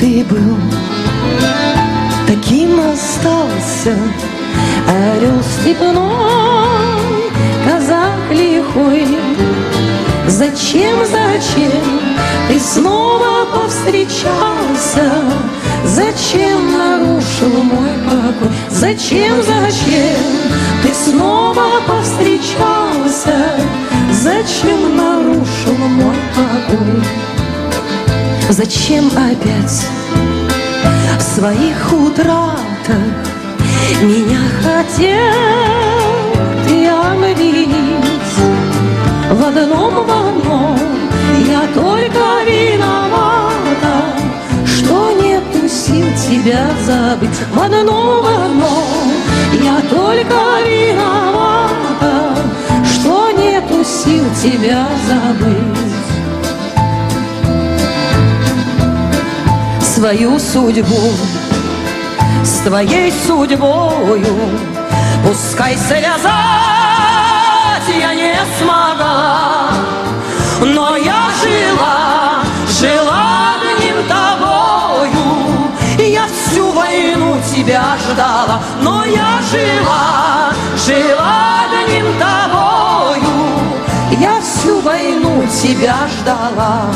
ты был, таким остался. Орел степной, казак лихой. Зачем ты снова повстречался? Зачем нарушил мой покой? Зачем ты снова повстречался? Зачем нарушил мой покой? Зачем опять в своих утратах меня хотел ты обвинить? В одном я только виновата, что нету сил тебя забыть. В одном я только виновата, что нету сил тебя забыть. Свою судьбу с твоей судьбою пускай связать я не смогла, но я жила одним тобою. Я всю войну тебя ждала, но я жила одним тобою. Я всю войну тебя ждала,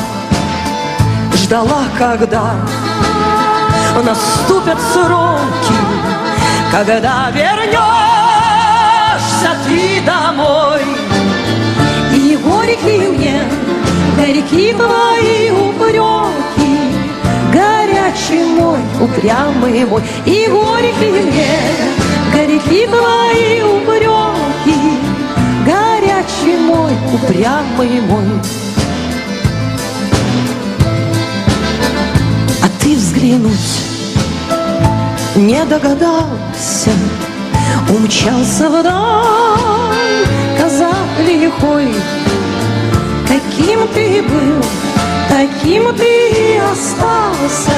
ждала, когда наступят сроки, когда вернешься ты домой. И горьки твои упреки, горячий мой, упрямый мой. И горьки твои упреки, горячий мой, упрямый мой. А ты взглянуть не догадался, умчался вдаль казак лихой. Каким ты был, таким ты и остался.